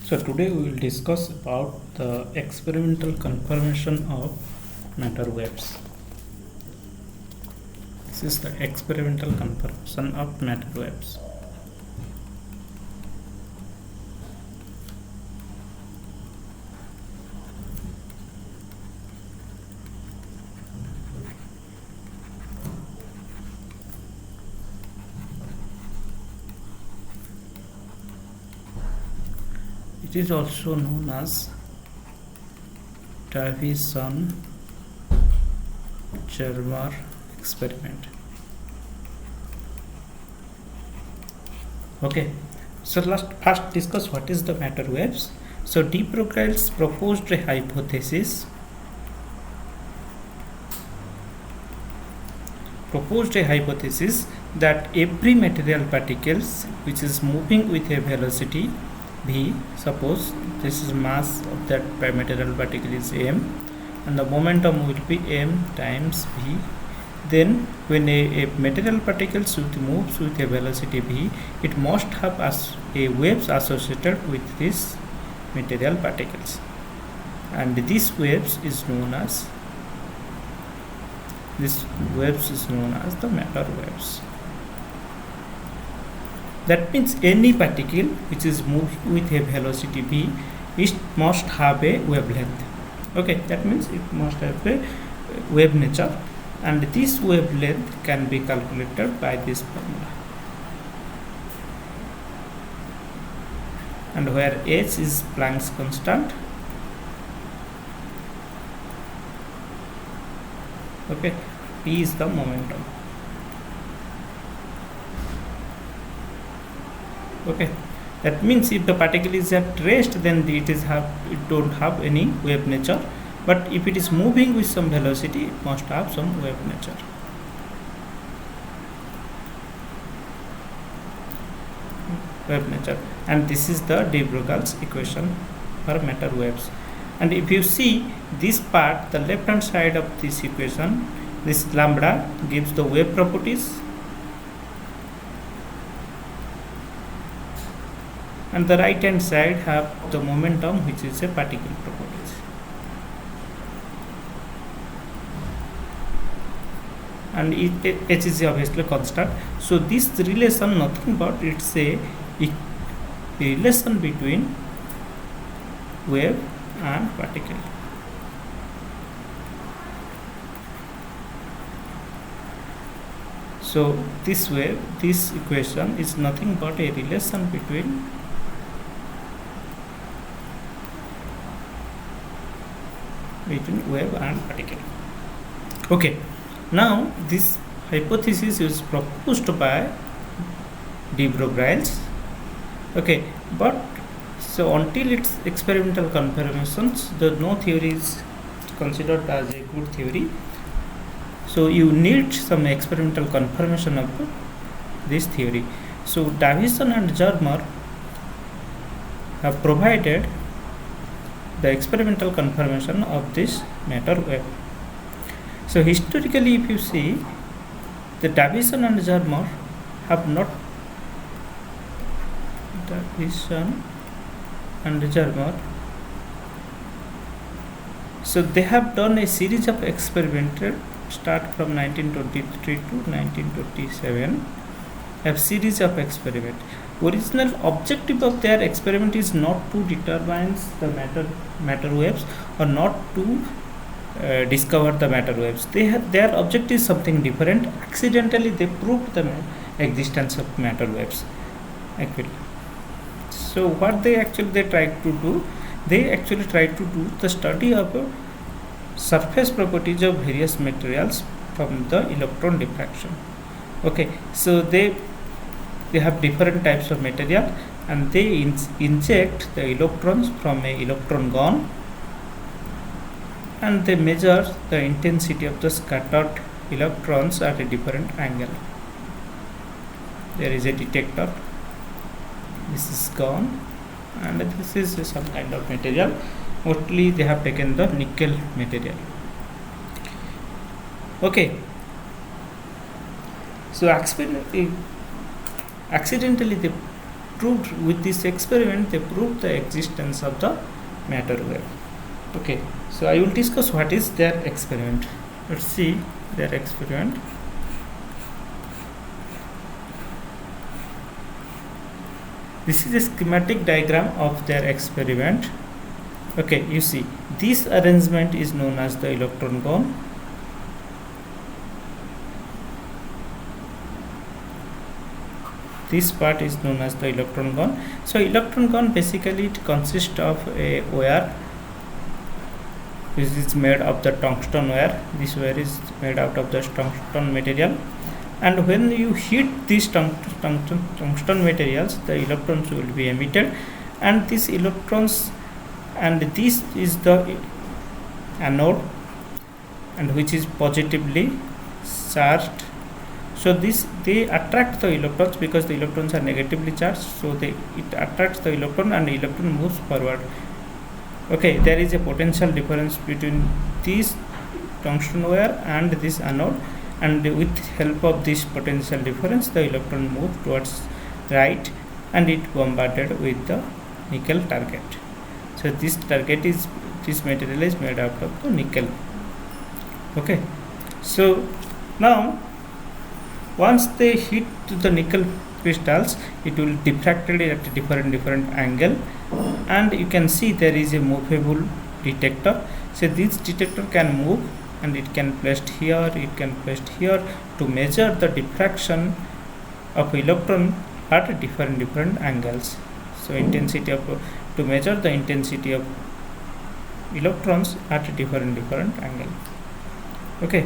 So today we will discuss about the experimental confirmation of matter waves. This is the experimental confirmation of matter waves. It is also known as Davison-Germer experiment. Okay, so let's first discuss what is the matter waves. So de Broglie's proposed a hypothesis that every material particles which is moving with a velocity v, suppose this is mass of that material particle is m and the momentum will be m times v, then when a material particle moves with a velocity v, it must have a waves associated with this material particles, and this waves is known as the matter waves. That means any particle which is moved with a velocity v, it must have a wavelength. Okay, that means it must have a wave nature, and this wavelength can be calculated by this formula. And where h is Planck's constant, okay, p is the momentum. Okay, that means if the particle is at rest, then it don't have any wave nature, but if it is moving with some velocity, it must have some wave nature. And this is the de Broglie's equation for matter waves. And if you see this part, the left hand side of this equation, this lambda gives the wave properties, and the right hand side have the momentum, which is a particle properties. And h is obviously constant. So this relation nothing but it's a relation between wave and particle. So this equation is nothing but a relation between wave and particle. Okay, now this hypothesis is proposed by de Broglie's. Okay, but so until its experimental confirmations, no theory is considered as a good theory. So you need some experimental confirmation of this theory. So Davison and Germer have provided the experimental confirmation of this matter wave. So historically, if you see, the Davison and Germer have not so they have done a series of experiments start from 1923 to 1927. A series of experiments. Original objective of their experiment is not to determine the matter waves or not to discover the matter waves. Their objective is something different. Accidentally they proved the existence of matter waves actually. So what they tried to do, they actually tried to do the study of surface properties of various materials from the electron diffraction. Okay, so they have different types of material, and they inject the electrons from a electron gun, and they measure the intensity of the scattered electrons at a different angle. There is a detector, this is gun, and this is some kind of material. Mostly they have taken the nickel material. Okay, so accidentally they proved with this experiment, they proved the existence of the matter wave. Okay, so I will discuss what is their experiment. Let's see their experiment. This is a schematic diagram of their experiment. Okay, you see this arrangement is known as the electron gun. This part is known as the electron gun. So electron gun basically it consists of a wire which is made of the tungsten wire. This wire is made out of the tungsten material, and when you hit these tungsten materials, the electrons will be emitted, and these electrons, and this is the anode, and which is positively charged. So they attract the electrons because the electrons are negatively charged. So it attracts the electron and the electron moves forward. Okay, there is a potential difference between this tungsten wire and this anode, and with help of this potential difference, the electron moves towards right, and it bombarded with the nickel target. So this material is made out of the nickel. Okay, so now once they hit the nickel crystals, it will diffracted at a different angle, and you can see there is a movable detector. So this detector can move, and it can placed here, it can placed here to measure the diffraction of electron at different angles. So intensity of to measure the intensity of electrons at a different angle. Okay,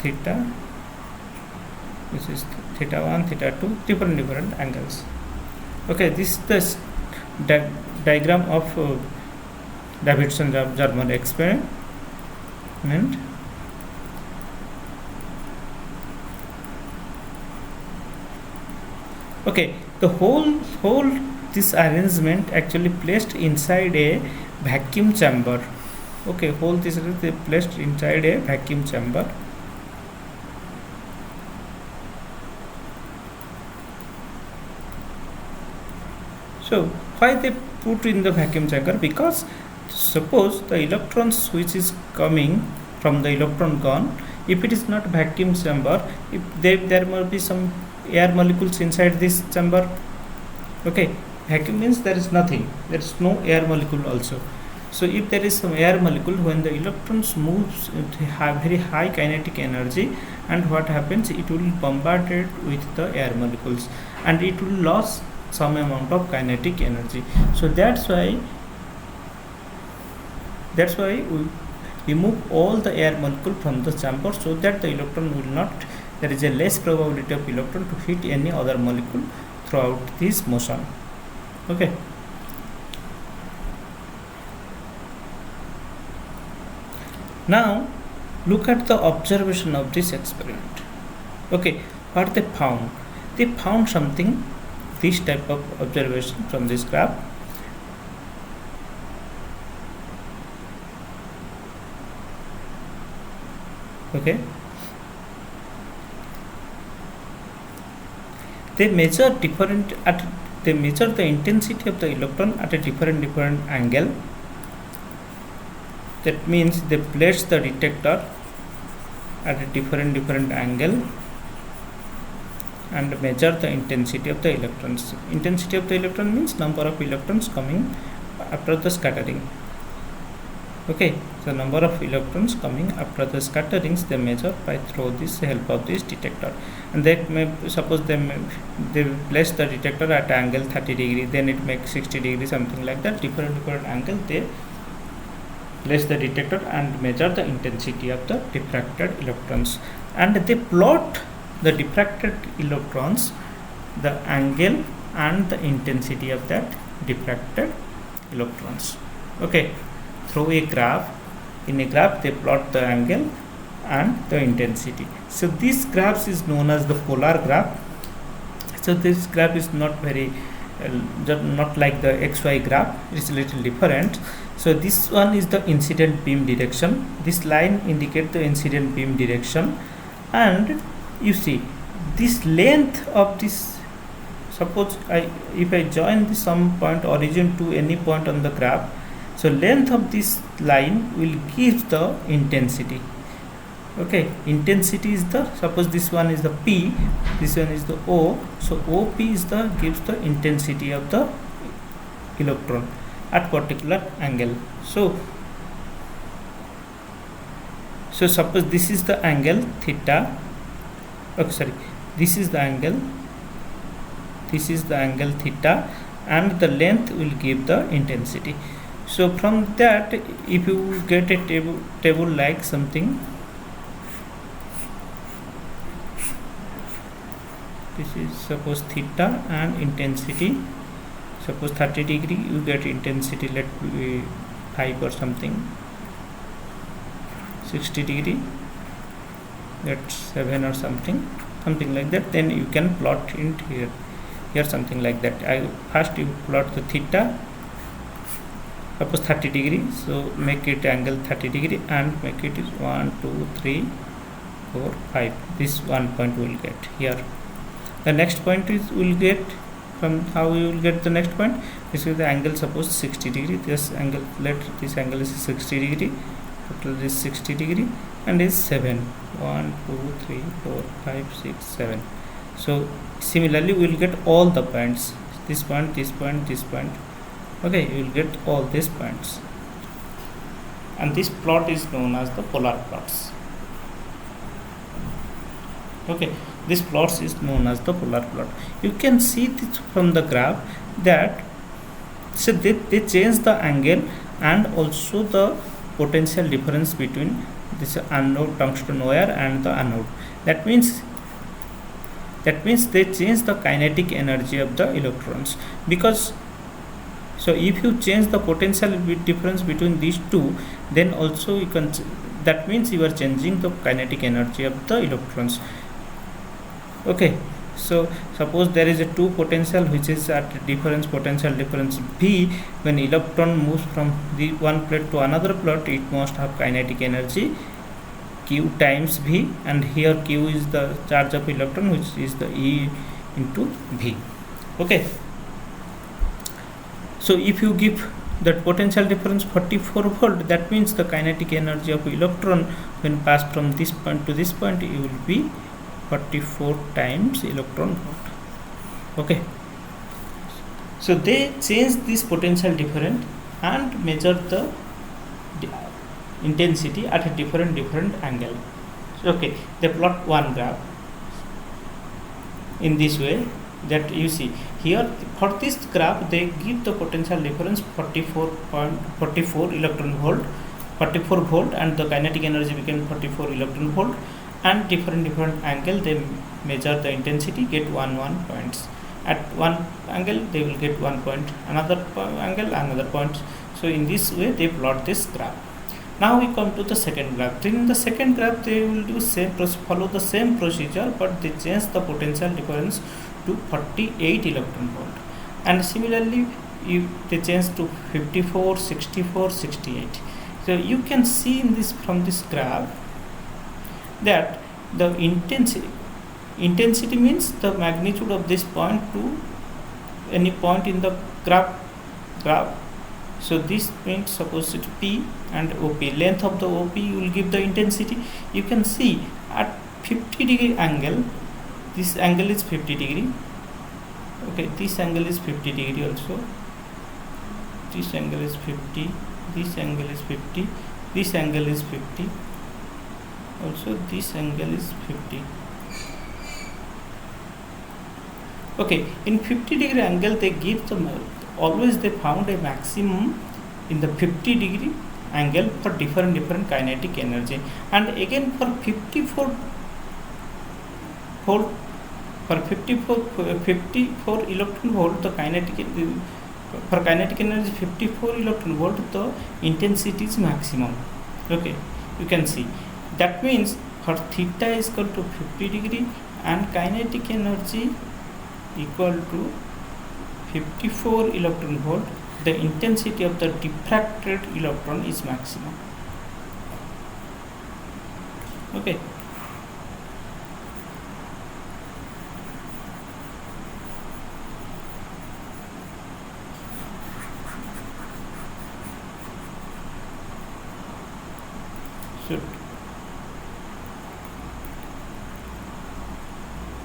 theta, this is theta 1, theta 2, different angles. Okay, this is the diagram of Davidson-German experiment. Okay, the whole this arrangement actually placed inside a vacuum chamber. Okay, whole this is they placed inside a vacuum chamber. So why they put in the vacuum chamber? Because suppose the electrons which is coming from the electron gun, if it is not vacuum chamber, if there must be some air molecules inside this chamber. Okay, vacuum means there is nothing, there is no air molecule also. So if there is some air molecule, when the electrons moves, it have very high kinetic energy, and what happens, it will bombarded with the air molecules, and it will lose some amount of kinetic energy. So that's why we remove all the air molecule from the chamber, so that the electron will not, there is a less probability of electron to hit any other molecule throughout this motion. Okay, now look at the observation of this experiment. Okay, what they found something, this type of observation from this graph. Okay, they measure the intensity of the electron at a different angle. That means they place the detector at a different angle and measure the intensity of the electrons. Intensity of the electron means number of electrons coming after the scattering. Okay, so number of electrons coming after the scatterings they measure by through this help of this detector, and that may suppose they place the detector at angle 30 degree, then it makes 60 degree, something like that. Different angle they place the detector and measure the intensity of the diffracted electrons, and they plot the diffracted electrons, the angle and the intensity of that diffracted electrons. Okay, through a graph. In a graph they plot the angle and the intensity. So this graph is known as the polar graph. So this graph is not very not like the XY graph, it's a little different. So this one is the incident beam direction. This line indicates the incident beam direction, and you see this length of this suppose if I join some point origin to any point on the graph, so length of this line will give the intensity. Okay, intensity is the, suppose this one is the P, this one is the O, so OP is the gives the intensity of the electron at particular angle. So suppose this is the angle theta, this is the angle theta, and the length will give the intensity. So from that, if you get a table like something, this is suppose theta and intensity, suppose 30 degree, you get intensity, let be 5 or something, 60 degree, that's 7 or something like that. Then you can plot in here something like that. First you plot the theta, suppose 30 degree, so make it angle 30 degree and make it is 1 2 3 4 5. This one point we will get here. The next point is will get, from how you will get the next point, this is the angle suppose 60 degree, this angle, let this angle is 60 degree, total is 60 degree and is 7, 1 2 3 4 5 6 7. So similarly we will get all the points, this point, this point, this point. Okay, you will get all these points, and this plot is known as the polar plots. Okay, this plots is known as the polar plot. You can see this from the graph that, so they change the angle and also the potential difference between this anode tungsten wire and the anode. That means they change the kinetic energy of the electrons, because so if you change the potential difference between these two, then also you can, that means you are changing the kinetic energy of the electrons. Okay, so suppose there is a two potential which is at potential difference V. When electron moves from the one plate to another plate, it must have kinetic energy Q times V, and here Q is the charge of electron, which is the E into V. Okay, so if you give that potential difference 44 volt, that means the kinetic energy of electron when passed from this point to this point, it will be 44 times electron volt. Okay, so they change this potential difference and measure the intensity at a different angle. So, okay, they plot one graph in this way, that you see here for this graph they give the potential difference 44 electron volt, 44 volt, and the kinetic energy became 44 electron volt, and different angle they measure the intensity, get 1 points. At one angle they will get 1 point, another angle another point. So in this way they plot this graph. Now we come to the second graph. In the second graph they will do follow the same procedure, but they change the potential difference to 48 electron volt, and similarly they change to 54, 64, 68. So you can see in this, from this graph, that the intensity means the magnitude of this point to any point in the graph. So this means suppose it P and OP, length of the OP will give the intensity. You can see at 50 degree angle, this angle is 50 degree. Okay, this angle is 50 degree also, this angle is 50, this angle is 50, this angle is 50, also this angle is 50. Okay, in 50 degree angle they give the, always they found a maximum in the 50 degree angle for different kinetic energy, and again for 54 volt, for 54 electron volt, the kinetic energy 54 electron volt, the intensity is maximum. Okay, you can see that means for theta is equal to 50 degree and kinetic energy equal to 54 electron volt, the intensity of the diffracted electron is maximum. Okay,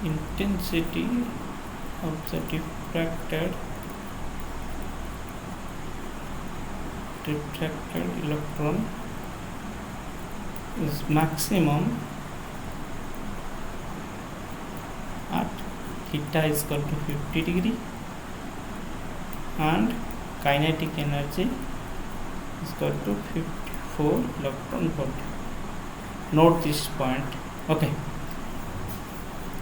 intensity of the diffracted electron is maximum at theta is equal to 50 degree and kinetic energy is equal to 54 electron volt. Note this point. Okay,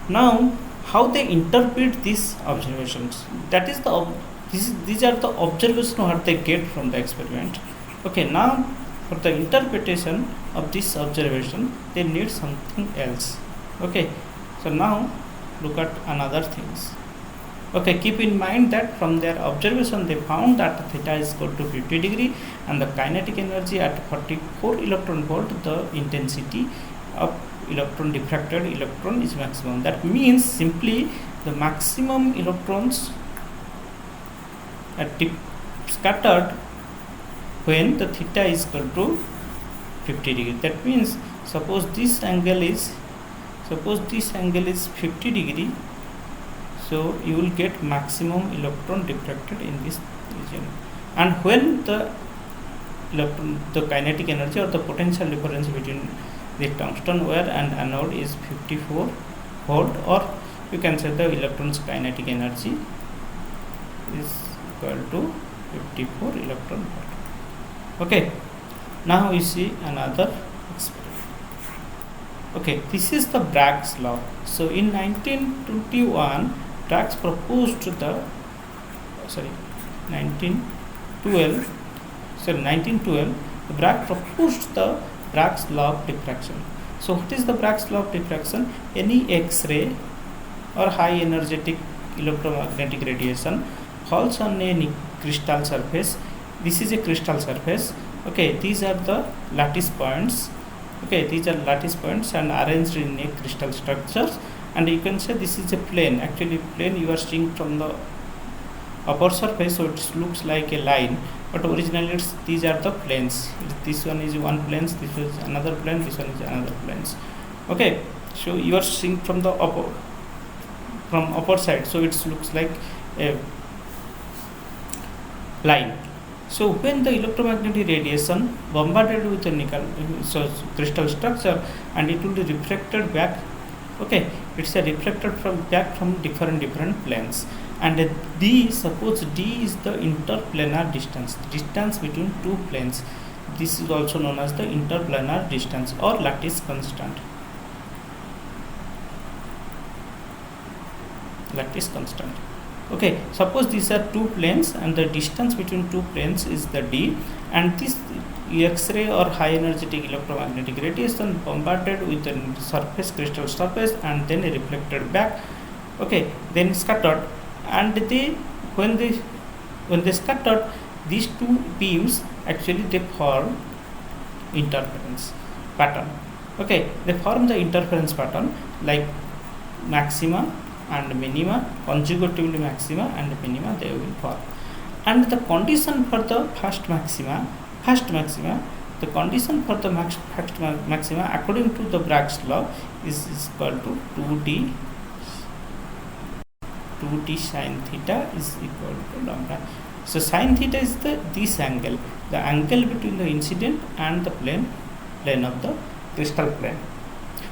now how they interpret these observations, that is the these are the observations what they get from the experiment. Okay, now for the interpretation of this observation they need something else. Okay, so now look at another things. Okay, keep in mind that from their observation they found that theta is equal to 50 degree and the kinetic energy at 44 electron volt, the intensity of diffracted electron is maximum. That means simply the maximum electrons are scattered when the theta is equal to 50 degree. That means suppose this angle is 50 degree, so you will get maximum electron diffracted in this region. And when the kinetic energy or the potential difference between the tungsten wire and anode is 54 volt, or you can say the electron's kinetic energy is equal to 54 electron volt. Okay, now we see another experiment. Okay, this is the Bragg's law. So in 1921 Bragg proposed the 1912 Bragg proposed the Bragg's law of diffraction. So what is the Bragg's law of diffraction? Any X-ray or high energetic electromagnetic radiation falls on a crystal surface. This is a crystal surface. Okay, these are the lattice points. Okay, these are lattice points and arranged in a crystal structures, and you can say this is a plane. Actually plane you are seeing from the upper surface, so it looks like a line, but originally these are the planes. This one is one plane, this is another plane, this one is another planes. Okay, so you are seeing from the upper side, so it looks like a line. So when the electromagnetic radiation bombarded with a crystal structure, and it will be reflected back. Okay, it's a reflected back from different planes, and suppose D is the interplanar distance between two planes. This is also known as the interplanar distance or lattice constant. Okay, suppose these are two planes and the distance between two planes is the D, and this X-ray or high energetic electromagnetic radiation bombarded with the crystal surface and then reflected back. Okay, then scattered, and when they scattered, these two beams actually they form interference pattern. Okay, they form the interference pattern like maxima and minima, consecutively maxima and minima they will form. And the condition for the first maxima, the condition for the first maxima according to the Bragg's law is equal to 2t sin theta is equal to lambda. So sin theta is this angle, the angle between the incident and the plane of the crystal plane.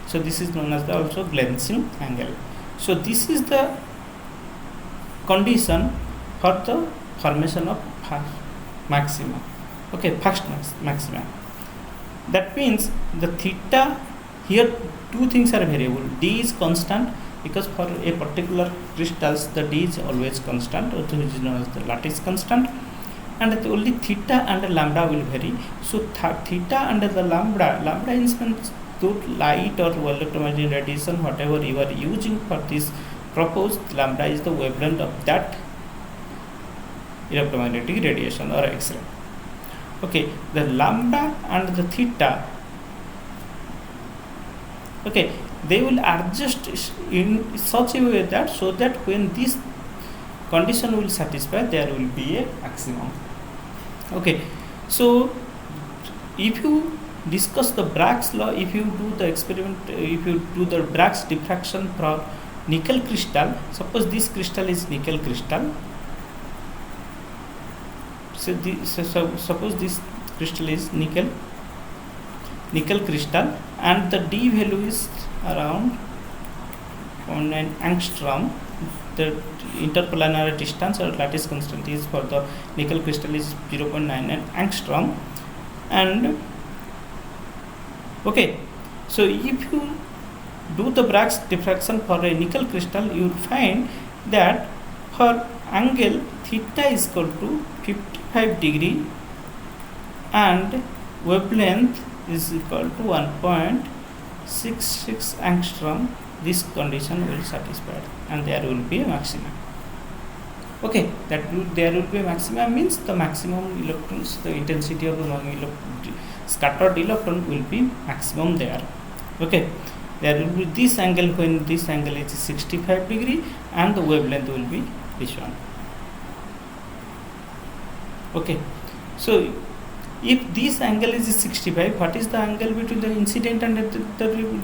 So this is known as the also glancing angle. So this is the condition for the formation of first maxima. Okay, first maxima. That means the theta here, two things are variable. D is constant because for a particular crystals the D is always constant, which is known as the lattice constant, and only theta and lambda will vary. So theta and the lambda instance to light or electromagnetic radiation, whatever you are using for this proposed, lambda is the wavelength of that electromagnetic radiation or X-ray. Okay, the lambda and the theta, okay, they will adjust in such a way that so that when this condition will satisfy, there will be a maximum. Okay, so if you discuss the Bragg's law, if you do the experiment, if you do the Bragg's diffraction nickel crystal, suppose this crystal is nickel crystal. So suppose this crystal is nickel crystal, and the D value is around 0.9 angstrom. The interplanar distance or lattice constant is for the nickel crystal is 0.99 angstrom. And okay, so if you do the Bragg's diffraction for a nickel crystal, you will find that for angle theta is equal to 55 degree and wavelength is equal to 1.66 angstrom. This condition will satisfied, and there will be a maximum. Okay, there will be a maximum means the maximum electrons, the intensity of the scattered electron will be maximum there. Okay, there will be this angle when this angle is 65 degree and the wavelength will be this one. Okay, so if this angle is 65, what is the angle between the incident and the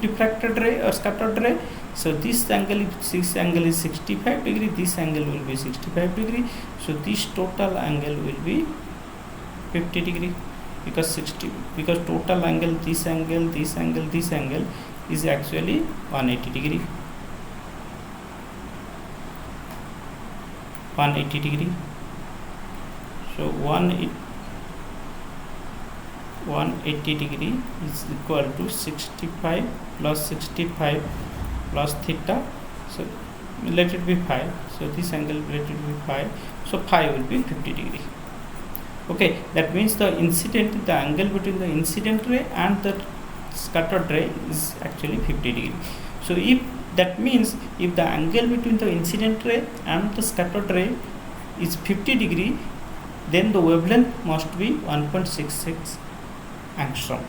diffracted ray or scattered ray? So this angle is 65 degree, this angle will be 65 degree, so this total angle will be 50 degree, because total angle, this angle is actually 180 degree. 180 degree. So 180 degree is equal to 65 plus 65 plus theta. So let it be 5. So this angle let it be 5. So phi will be 50 degree. Okay, that means the angle between the incident ray and the scattered ray is actually 50 degree. So if that means if the angle between the incident ray and the scattered ray is 50 degree, then the wavelength must be 1.66 angstrom.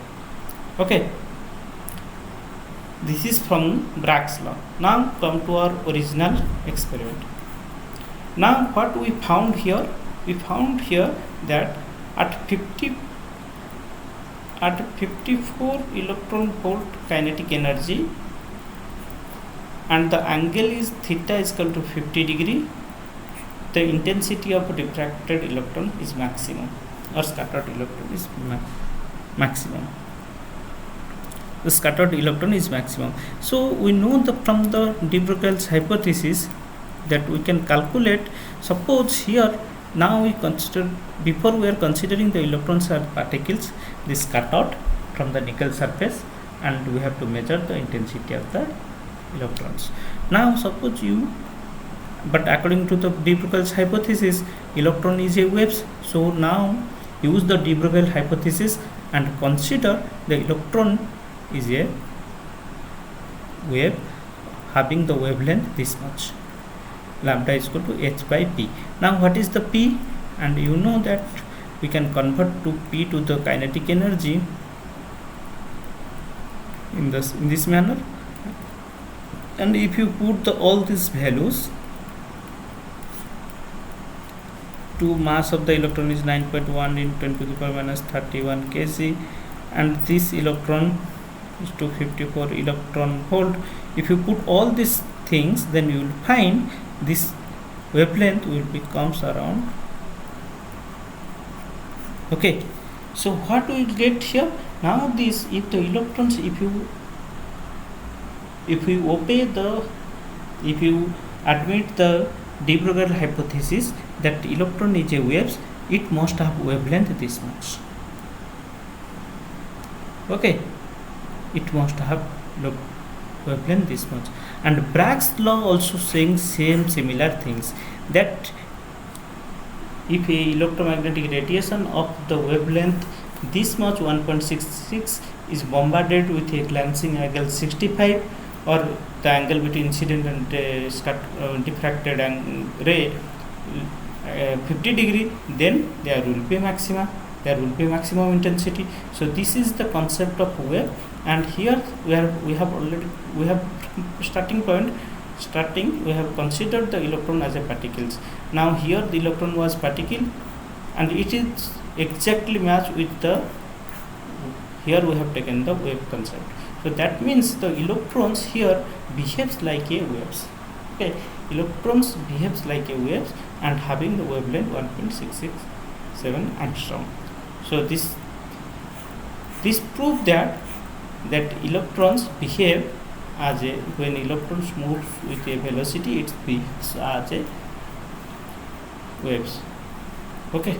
Okay, this is from Bragg's law. Now come to our original experiment. Now what we found here? We found here that at 54 electron volt kinetic energy and the angle is theta is equal to 50 degree, the intensity of diffracted electron is maximum or scattered electron is maximum. The scattered electron is maximum. So we know from the de Broglie's hypothesis that we can calculate. Suppose here now we consider, before we are considering the electrons are particles, they scattered from the nickel surface, and we have to measure the intensity of the electrons. Now suppose but according to the de Broglie's hypothesis, electron is a wave. So now use the de Broglie hypothesis and consider the electron is a wave having the wavelength this much. Lambda is equal to h by p. Now what is the p? And you know that we can convert to p to the kinetic energy in this manner. And if you put all these values, to mass of the electron is 9.1 in 10 to the power minus 31 kg, and this electron is 254 electron volt. If you put all these things, then you will find this wavelength will becomes around. Okay, so what we will get here now, this if the electrons, if you admit the de Broglie hypothesis that electron is a wave, it must have wavelength this much. Okay, it must have wavelength this much. And Bragg's law also saying similar things, that if a electromagnetic radiation of the wavelength this much 1.66 is bombarded with a glancing angle 65, or the angle between incident and diffracted ray 50 degree, then there will be maximum intensity. So this is the concept of wave, and here we have starting point. We have considered the electron as a particles. Now here the electron was particle, and it is exactly matched with the, here we have taken the wave concept. So that means the electrons here behaves like a waves. Okay, electrons behaves like a waves and having the wavelength 1.667 angstrom. So this prove that electrons behave as a, when electrons moves with a velocity, it behaves as a waves. Okay.